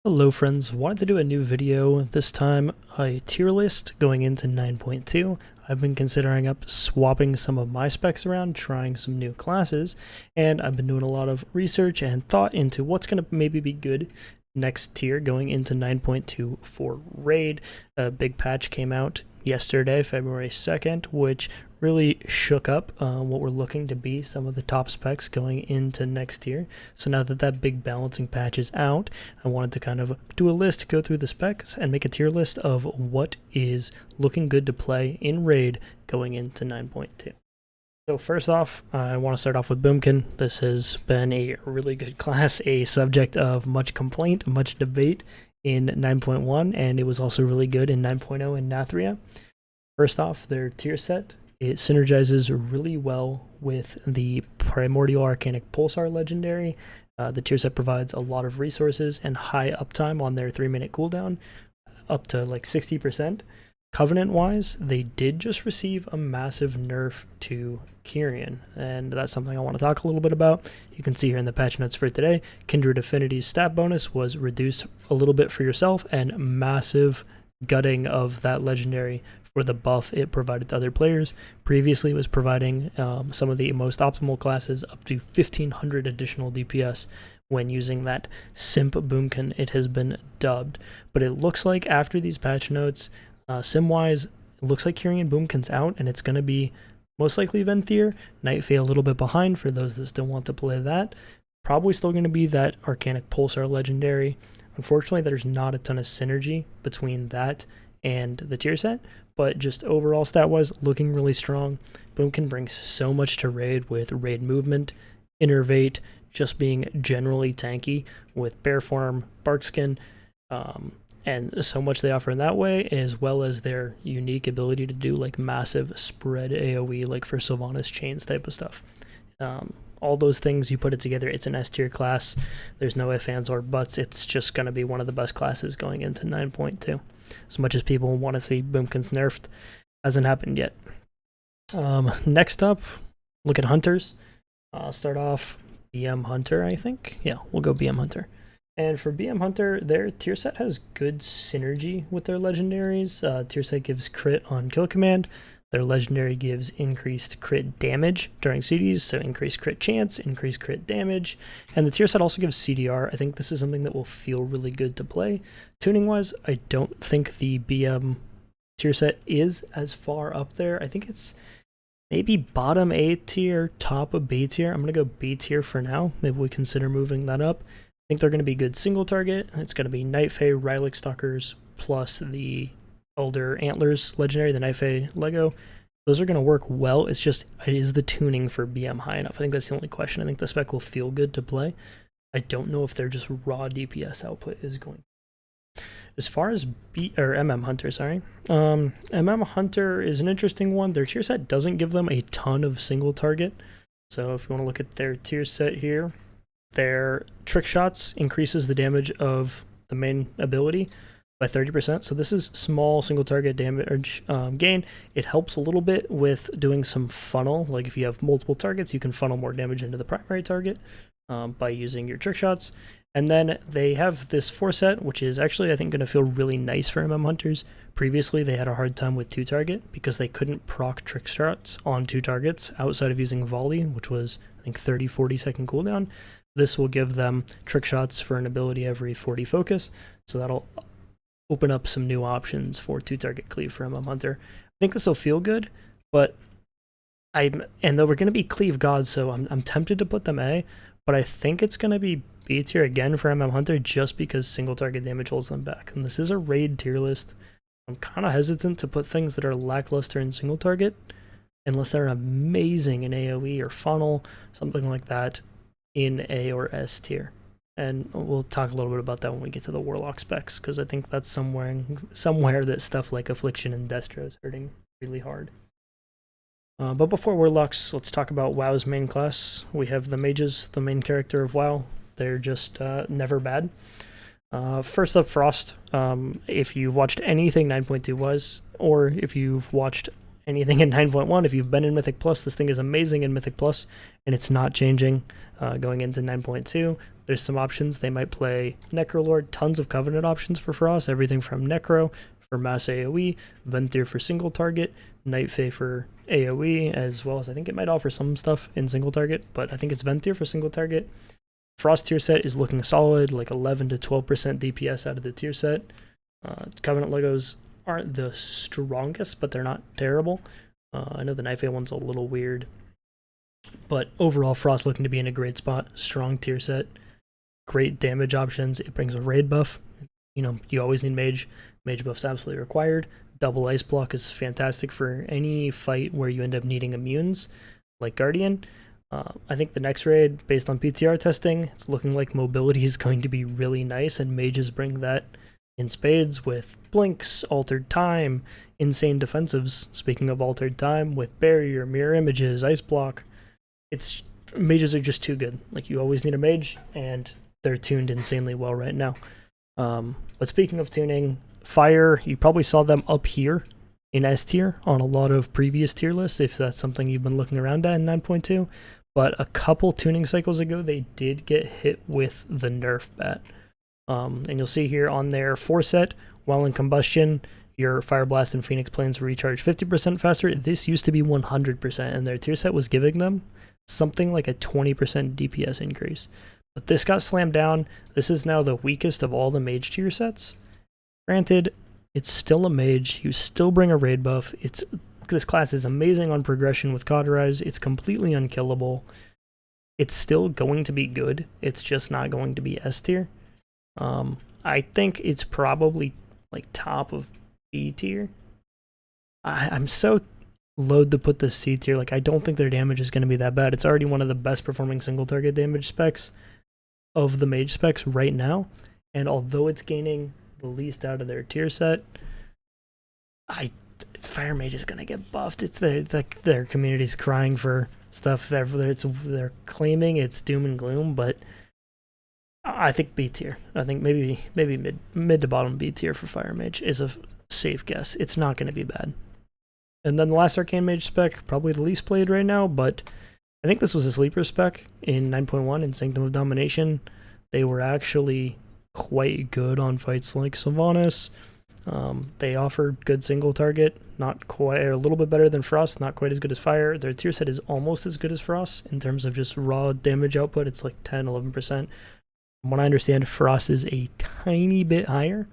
Hello friends, wanted to do a new video, this time a tier list going into 9.2. I've been considering swapping some of my specs around, trying some new classes, and I've been doing a lot of research and thought into what's going to maybe be good next tier going into 9.2 for Raid. A big patch came out yesterday, February 2nd, which really shook up what we're looking to be some of the top specs going into next year. So now that that big balancing patch is out, I wanted to kind of do a list, go through the specs, and make a tier list of what is looking good to play in Raid going into 9.2. So first off, I want to start off with Boomkin. This has been a really good class, a subject of much complaint, much debate in 9.1, and it was also really good in 9.0 in Nathria. First off, their tier set, it synergizes really well with the Primordial Arcanic Pulsar Legendary. The tier set provides a lot of resources and high uptime on their 3-minute cooldown, up to like 60%. Covenant-wise, they did just receive a massive nerf to Kyrian, and that's something I want to talk a little bit about. You can see here in the patch notes for today, Kindred Affinity's stat bonus was reduced a little bit for yourself, and massive gutting of that legendary for the buff it provided to other players. Previously, it was providing some of the most optimal classes up to 1500 additional DPS when using that simp Boomkin, it has been dubbed. But it looks like after these patch notes, sim-wise, it looks like Kyrian Boomkin's out, and it's going to be most likely Venthyr. Night Fae a little bit behind for those that still want to play that. Probably still going to be that Arcanic Pulsar Legendary. Unfortunately, there's not a ton of synergy between that and the tier set, but just overall stat-wise, looking really strong. Boomkin brings so much to Raid with Raid movement, Innervate, just being generally tanky with Bear Form, Barkskin, and so much they offer in that way, as well as their unique ability to do like massive spread AoE, like for Sylvanas Chains type of stuff. All those things, you put it together, it's an S tier class. There's no ifs, ands, or buts. It's just going to be one of the best classes going into 9.2. As much as people want to see Boomkins nerfed, hasn't happened yet. Next up, look at Hunters. Start off BM Hunter, I think. Yeah, we'll go BM Hunter. And for BM Hunter, their tier set has good synergy with their legendaries. Tier set gives crit on kill command. Their legendary gives increased crit damage during CDs, so increased crit chance, increased crit damage. And the tier set also gives CDR. I think this is something that will feel really good to play. Tuning-wise, I don't think the BM tier set is as far up there. I think it's maybe bottom A tier, top of B tier. I'm going to go B tier for now. Maybe we consider moving that up. I think they're going to be good single target. It's going to be Night Fae, Rylak Stalkers, plus the Elder Antlers legendary, the Night Fae Lego. Those are going to work well. It's just, is the tuning for BM high enough? I think that's the only question. I think the spec will feel good to play. I don't know if their just raw DPS output is going. As far as MM Hunter, sorry. MM Hunter is an interesting one. Their tier set doesn't give them a ton of single target. So if you want to look at their tier set here, their trick shots increases the damage of the main ability by 30%. So this is small single target damage gain. It helps a little bit with doing some funnel. Like if you have multiple targets, you can funnel more damage into the primary target by using your trick shots. And then they have this 4-set, which is actually, I think, going to feel really nice for MM Hunters. Previously, they had a hard time with 2-target because they couldn't proc trick shots on 2 targets outside of using volley, which was, I think, 30-40 second cooldown. This will give them trick shots for an ability every 40 focus, so that'll open up some new options for 2-target cleave for MM Hunter. I think this will feel good, but and though we're going to be cleave gods, so I'm tempted to put them A, but I think it's going to be B tier again for MM Hunter just because single target damage holds them back. And this is a raid tier list. I'm kind of hesitant to put things that are lackluster in single target unless they're amazing in AoE or funnel, something like that, in A or S tier. And we'll talk a little bit about that when we get to the Warlock specs, because I think that's somewhere that stuff like Affliction and Destro is hurting really hard. But before Warlocks, let's talk about WoW's main class. We have the Mages, the main character of WoW. They're just never bad. First up, Frost. If you've watched anything 9.2 was, or if you've watched anything in 9.1, if you've been in Mythic Plus, this thing is amazing in Mythic Plus, and it's not changing going into 9.2. There's some options. They might play Necrolord, tons of Covenant options for Frost, everything from Necro for mass AoE, Venthyr for single target, Night Fae for AoE, as well as I think it might offer some stuff in single target, but I think it's Venthyr for single target. Frost tier set is looking solid, like 11 to 12% DPS out of the tier set. Covenant logos aren't the strongest, but they're not terrible. I know the Night Fae one's a little weird, but overall Frost looking to be in a great spot. Strong tier set, great damage options. It brings a raid buff. You know, you always need Mage. Mage buff's absolutely required. Double ice block is fantastic for any fight where you end up needing immunes, like Guardian. I think the next raid, based on PTR testing, it's looking like mobility is going to be really nice, and mages bring that in spades with blinks, altered time, insane defensives. Speaking of altered time, with barrier, mirror images, ice block, mages are just too good. Like, you always need a mage, and they're tuned insanely well right now. But speaking of tuning, fire, you probably saw them up here in S tier on a lot of previous tier lists, if that's something you've been looking around at in 9.2. But a couple tuning cycles ago, they did get hit with the nerf bat. And you'll see here on their 4 set, while in combustion, your Fire Blast and Phoenix Planes recharge 50% faster. This used to be 100%, and their tier set was giving them something like a 20% DPS increase. But this got slammed down. This is now the weakest of all the mage tier sets. Granted, it's still a mage. You still bring a raid buff. This class is amazing on progression with Cauterize. It's completely unkillable. It's still going to be good. It's just not going to be S tier. I think it's probably like top of B tier. I'm so loath to put this C tier. Like, I don't think their damage is going to be that bad. It's already one of the best performing single target damage specs of the mage specs right now. And although it's gaining the least out of their tier set, Fire Mage is going to get buffed. It's their community's crying for stuff. They're claiming it's doom and gloom, but I think B tier. I think maybe mid to bottom B tier for Fire Mage is a safe guess. It's not going to be bad. And then the last Arcane Mage spec, probably the least played right now, but I think this was a sleeper spec in 9.1 in Sanctum of Domination. They were actually quite good on fights like Sylvanas. They offered good single target, not quite, a little bit better than Frost, not quite as good as Fire. Their tier set is almost as good as Frost in terms of just raw damage output. It's like 10-11%. From what I understand, Frost is a tiny bit higher.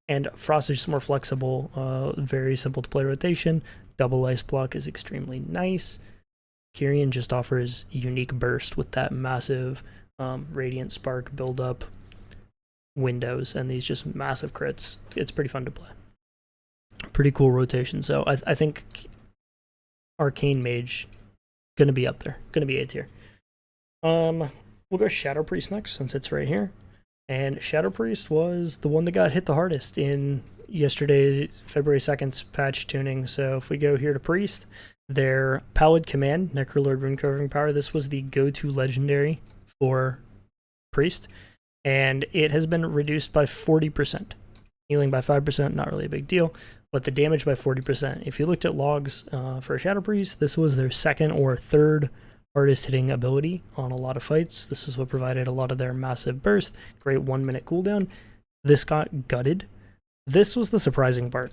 And Frost is just more flexible, very simple to play rotation. Double ice block is extremely nice. Kyrian just offers unique burst with that massive radiant spark buildup windows and these just massive crits. It's pretty fun to play. Pretty cool rotation. So I think Arcane Mage gonna be up there, gonna be A tier. We'll go Shadow Priest next since it's right here. And Shadow Priest was the one that got hit the hardest in yesterday, February 2nd's patch tuning. So if we go here to Priest, their Pallid Command, Necrolord Rune Covering Power, this was the go-to legendary for Priest. And it has been reduced by 40%. Healing by 5%, not really a big deal, but the damage by 40%. If you looked at logs for Shadow Priest, this was their second or third hardest hitting ability on a lot of fights. This is what provided a lot of their massive burst, great 1 minute cooldown. This got gutted. This was the surprising part.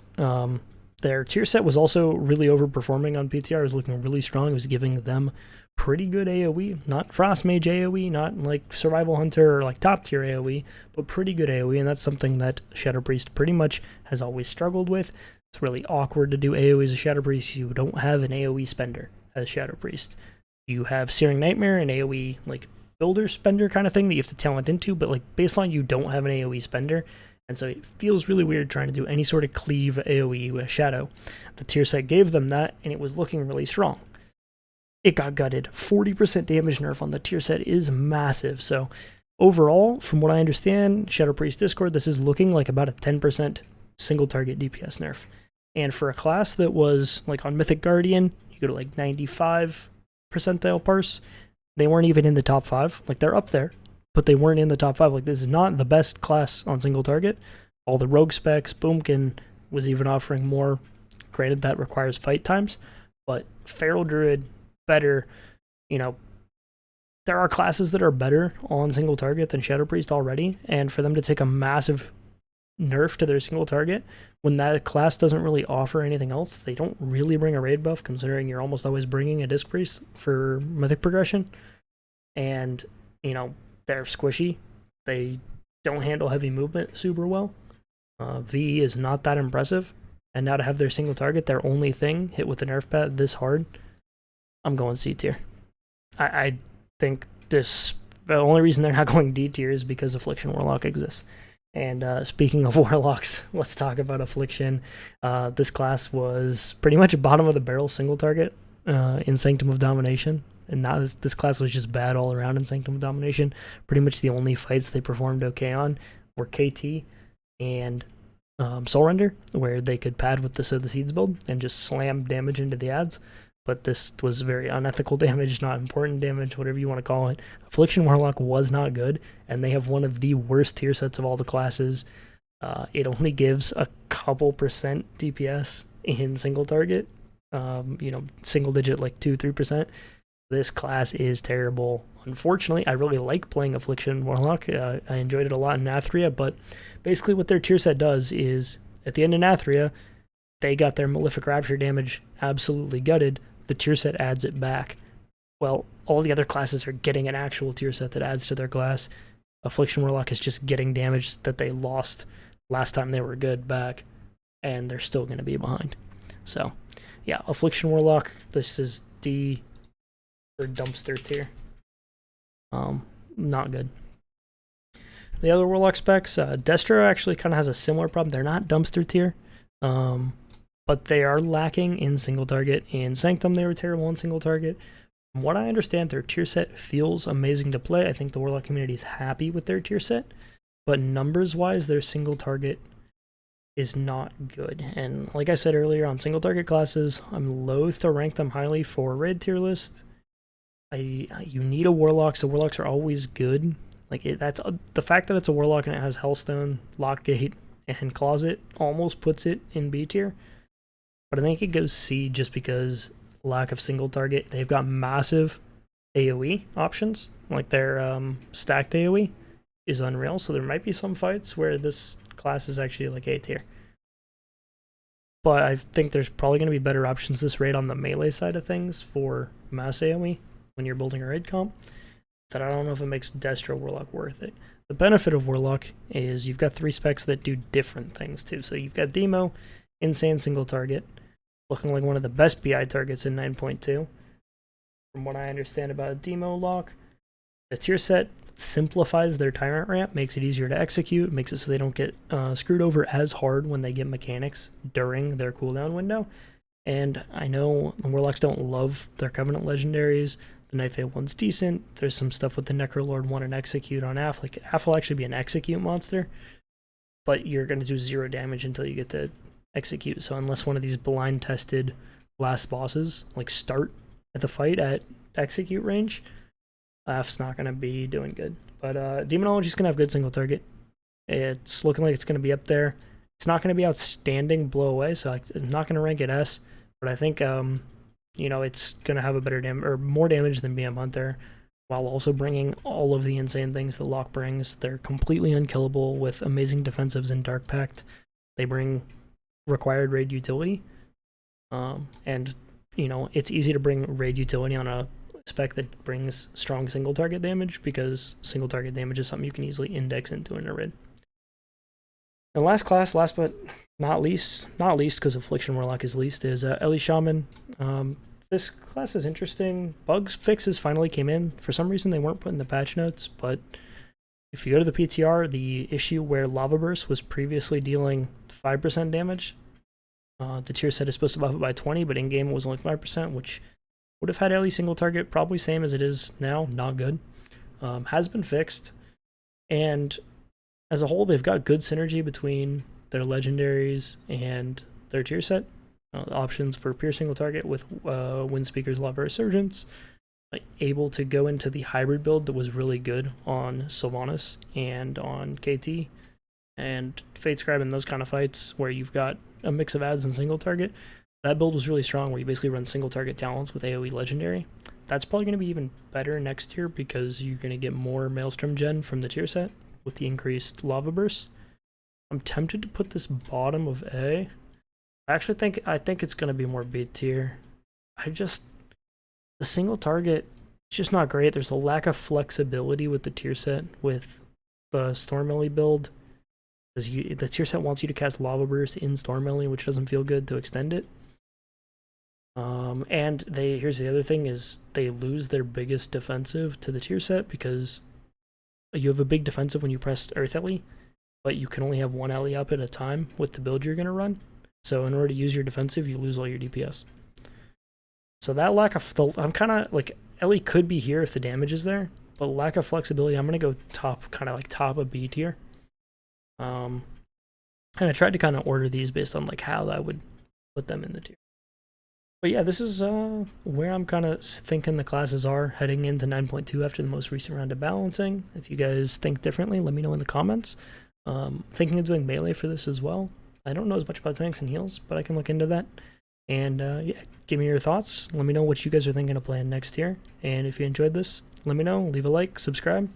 Their tier set was also really overperforming on PTR. It was looking really strong. It was giving them pretty good AoE, not Frost Mage AoE, not like Survival Hunter or like top tier AoE, but pretty good AoE, and that's something that Shadow Priest pretty much has always struggled with. It's really awkward to do AoE as a Shadow Priest. You don't have an AoE spender as Shadow Priest. You have Searing Nightmare, an AoE like builder spender kind of thing that you have to talent into, but like baseline you don't have an AoE spender, and so it feels really weird trying to do any sort of cleave AoE with Shadow. The tier set gave them that, and it was looking really strong. It got gutted. 40% damage nerf on the tier set is massive. So overall, from what I understand, Shadow Priest Discord, this is looking like about a 10% single target DPS nerf. And for a class that was like on Mythic Guardian, you go to like 95 percentile parse, they weren't even in the top 5. Like, they're up there, but they weren't in the top 5. Like, this is not the best class on single target. All the rogue specs, Boomkin was even offering more. Granted, that requires fight times, but Feral Druid, better, you know, there are classes that are better on single target than Shadow Priest already, and for them to take a massive nerf to their single target when that class doesn't really offer anything else, they don't really bring a raid buff, considering you're almost always bringing a Disc Priest for mythic progression. And, you know, they're squishy. They don't handle heavy movement super well. V is not that impressive. And now to have their single target, their only thing, hit with the nerf pad this hard, I'm going C tier. I think the only reason they're not going D tier is because Affliction Warlock exists. And speaking of Warlocks, let's talk about Affliction. This class was pretty much a bottom of the barrel single target in Sanctum of Domination. And now this class was just bad all around in Sanctum of Domination. Pretty much the only fights they performed okay on were KT and Soul Render, where they could pad with the Sow the Seeds build and just slam damage into the ads. But this was very unethical damage, not important damage, whatever you want to call it. Affliction Warlock was not good, and they have one of the worst tier sets of all the classes. It only gives a couple percent DPS in single target, single digit, like 2-3%. This class is terrible. Unfortunately, I really like playing Affliction Warlock. I enjoyed it a lot in Nathria, but basically what their tier set does is, at the end of Nathria, they got their Malefic Rapture damage absolutely gutted. The tier set adds it back. Well, all the other classes are getting an actual tier set that adds to their class. Affliction Warlock is just getting damage that they lost last time they were good back, and they're still going to be behind. So, yeah, Affliction Warlock, this is D for dumpster tier. Not good. The other Warlock specs, Destro actually kind of has a similar problem. They're not dumpster tier. But they are lacking in single target. In Sanctum, they were terrible in single target. From what I understand, their tier set feels amazing to play. I think the Warlock community is happy with their tier set, but numbers-wise, their single target is not good. And like I said earlier, on single target classes, I'm loath to rank them highly for raid tier list. You need a Warlock, so Warlocks are always good. That's the fact that it's a Warlock and it has Hellstone, Lockgate, and Closet almost puts it in B tier. But I think it goes C just because lack of single target. They've got massive AoE options. Like their stacked AoE is unreal. So there might be some fights where this class is actually like A tier. But I think there's probably going to be better options this raid on the melee side of things for mass AoE when you're building a raid comp. That I don't know if it makes Destro Warlock worth it. The benefit of Warlock is you've got 3 specs that do different things too. So you've got Demo, insane single target, looking like one of the best BI targets in 9.2. From what I understand about Demo Lock, the tier set simplifies their Tyrant ramp, makes it easier to execute, makes it so they don't get screwed over as hard when they get mechanics during their cooldown window. And I know the Warlocks don't love their Covenant legendaries. The Knife A1's decent. There's some stuff with the Necrolord 1 and Execute on Af. Like, Af will actually be an Execute monster, but you're going to do 0 damage until you get to Execute. So unless one of these blind tested last bosses like start at the fight at Execute range, Af's not going to be doing good. But Demonology's going to have good single target. It's looking like it's going to be up there. It's not going to be outstanding blow away, so I'm not going to rank it S, but I think it's going to have a better or more damage than BM Hunter, while also bringing all of the insane things that Lock brings. They're completely unkillable with amazing defensives in Dark Pact. They bring required raid utility, and it's easy to bring raid utility on a spec that brings strong single target damage, because single target damage is something you can easily index into in a raid. And last class, last but not least because Affliction Warlock is least, is Ellie Shaman. This class is interesting. Bugs fixes finally came in. For some reason they weren't put in the patch notes, but if you go to the PTR, the issue where Lava Burst was previously dealing 5% damage, the tier set is supposed to buff it by 20, but in-game it was only 5%, which would have had Ellie single target, probably same as it is now, not good. Has been fixed, and as a whole, they've got good synergy between their legendaries and their tier set. Options for pure single target with Windspeaker's Lava Resurgence, able to go into the hybrid build that was really good on Sylvanas and on KT, and Fate Scribe and those kind of fights where you've got a mix of ads and single target. That build was really strong, where you basically run single target talents with AoE legendary. that's probably going to be even better next year because you're going to get more Maelstrom gen from the tier set with the increased lava burst. I'm tempted to put this bottom of A. I think it's going to be more B tier. The single target, it's just not great. There's a lack of flexibility with the tier set with the Storm Melee build. Because the tier set wants you to cast Lava Burst in Storm Melee, which doesn't feel good to extend it. And here's the other thing is they lose their biggest defensive to the tier set because you have a big defensive when you press Earth Ellie, but you can only have one Ellie up at a time with the build you're going to run. So in order to use your defensive, you lose all your DPS. So that lack of, I'm kind of like, Ellie could be here if the damage is there, but lack of flexibility, I'm going to go top, kind of like top of B tier. And I tried to kind of order these based on like how I would put them in the tier. But yeah, this is where I'm kind of thinking the classes are heading into 9.2 after the most recent round of balancing. If you guys think differently, let me know in the comments. Thinking of doing melee for this as well. I don't know as much about tanks and heals, but I can look into that. And yeah, give me your thoughts. Let me know what you guys are thinking of playing next year. And if you enjoyed this, let me know. Leave a like, subscribe.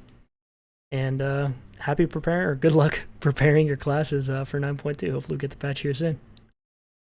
And good luck preparing your classes for 9.2. Hopefully we'll get the patch here soon.